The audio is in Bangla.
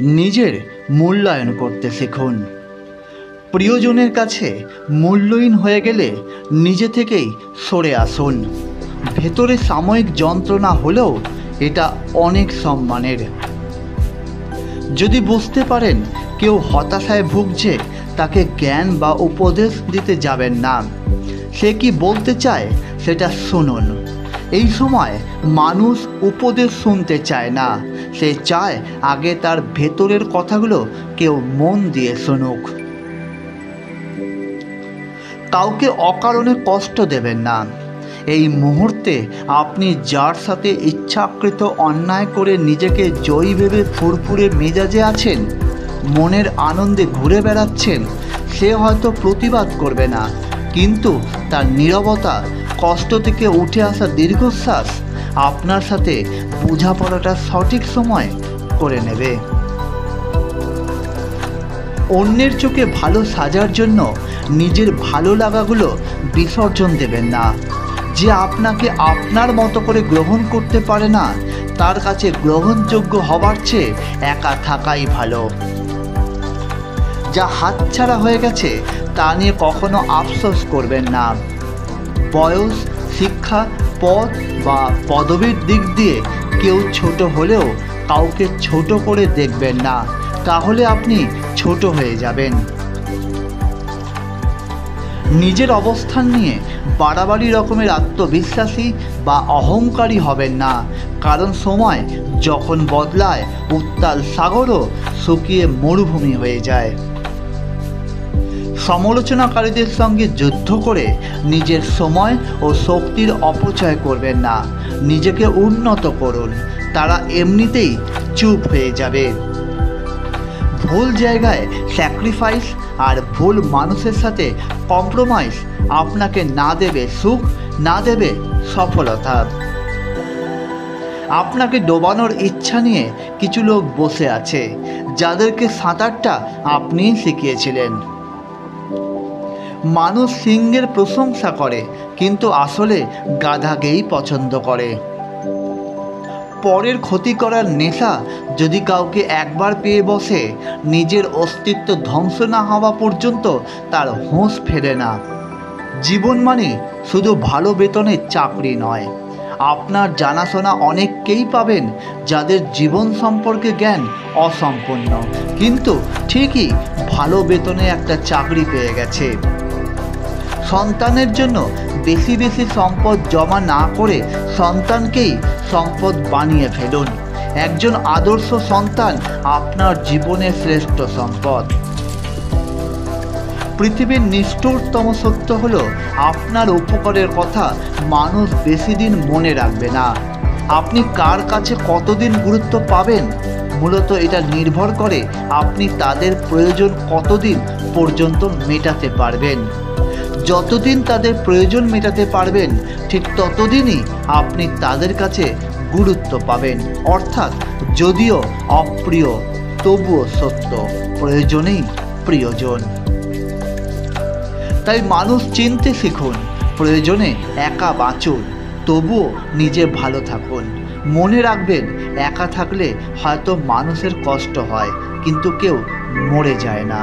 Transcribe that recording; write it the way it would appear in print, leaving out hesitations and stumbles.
নিজের মূল্যায়ন করতে শিখুন। প্রিয়জনের কাছে মূল্যহীন হয়ে গেলে নিজে থেকেই সরে আসুন। ভেতরে সাময়িক যন্ত্রণা হলেও এটা অনেক সম্মানের। যদি বুঝতে পারেন কেউ হতাশায় ভুগছে, তাকে জ্ঞান বা উপদেশ দিতে যাবেন না। সে কি বলতে চায় সেটা শুনুন। এই সময় মানুষ উপদেশ শুনতে চায় না, সে চায় আগে তার ভেতরের কথাগুলো কেউ মন দিয়ে শুনুক। কাউকে অকারণে কষ্ট দেবেন না। এই মুহূর্তে আপনি যার সাথে ইচ্ছাকৃত অন্যায় করে নিজেকে জয়ী ভেবে ফুরফুরে মেজাজে আছেন, মনের আনন্দে ঘুরে বেড়াচ্ছেন, সে হয়তো প্রতিবাদ করবে না, কিন্তু তার নীরবতা, কষ্ট থেকে উঠে আসা দীর্ঘশ্বাস আপনার সাথে বোঝাপড়াটা সঠিক সময় করে নেবে। অন্যের চোখে ভালো সাজার জন্য নিজের ভালো লাগাগুলো বিসর্জন দেবেন না। যে আপনাকে আপনার মতো করে গ্রহণ করতে পারে না, তার কাছে গ্রহণযোগ্য হবার চেয়ে একা থাকাই ভালো। যা হাতছাড়া হয়ে গেছে তা নিয়ে কখনো আফসোস করবেন না। বয়স, শিক্ষা, পদ বা পদবীর দিক দিয়ে কেউ ছোট হলেও কাউকে ছোট করে দেখবেন না, তাহলে আপনি ছোট হয়ে যাবেন। নিজের অবস্থান নিয়ে বাড়াবাড়ি রকমের আত্মবিশ্বাসী বা অহংকারী হবেন না, কারণ সময় যখন বদলায় উত্তাল সাগরও শুকিয়ে মরুভূমি হয়ে যায়। সমালোচনাকারীদের সঙ্গে যুদ্ধ করে নিজের সময় ও শক্তির অপচয় করবেন না। নিজেকে উন্নত করুন, তারা এমনিতেই চুপ হয়ে যাবে। ভুল জায়গায় স্যাক্রিফাইস আর ভুল মানুষের সাথে কম্প্রোমাইজ আপনাকে না দেবে সুখ, না দেবে সফলতা। আপনাকে ডোবানোর ইচ্ছা নিয়ে কিছু লোক বসে আছে, যাদেরকে সাঁতারটা আপনিই শিখিয়েছিলেন। মানুষ সিংহের প্রশংসা করে, কিন্তু আসলে গাধাকেই পছন্দ করে। পরের ক্ষতি করার নেশা যদি কাউকে একবার পেয়ে বসে, নিজের অস্তিত্ব ধ্বংস না হওয়া পর্যন্ত তার হুঁশ ফেরে না। জীবন মানে শুধু ভালো বেতনের চাকরি নয়। আপনার জানাশোনা অনেককেই পাবেন যাদের জীবন সম্পর্কে জ্ঞান অসম্পূর্ণ, কিন্তু ঠিকই ভালো বেতনে একটা চাকরি পেয়ে গেছে। সন্তানের জন্য বেশি বেশি সম্পদ জমা না করে সন্তানকেই সম্পদ বানিয়ে ফেলুন। একজন আদর্শ সন্তান আপনার জীবনের শ্রেষ্ঠ সম্পদ। পৃথিবীর নিষ্ঠুরতম সত্য হলো, আপনার উপকারের কথা মানুষ বেশি দিন মনে রাখবে না। আপনি কার কাছে কতদিন গুরুত্ব পাবেন, মূলত এটা নির্ভর করে আপনি তাদের প্রয়োজন কতদিন পর্যন্ত মেটাতে পারবেন। যতদিন তাদের প্রয়োজন মেটাতে পারবেন, ঠিক ততদিনই আপনি তাদের কাছে গুরুত্ব পাবেন। অর্থাৎ যদিও অপ্রিয়, তবুও সত্য, প্রয়োজনেই প্রিয়জন। তাই মানুষ চিনতে শিখুন, প্রয়োজনে একা বাঁচুন, তবুও নিজে ভালো থাকুন। মনে রাখবেন, একা থাকলে হয়তো মানুষের কষ্ট হয়, কিন্তু কেউ মরে যায় না।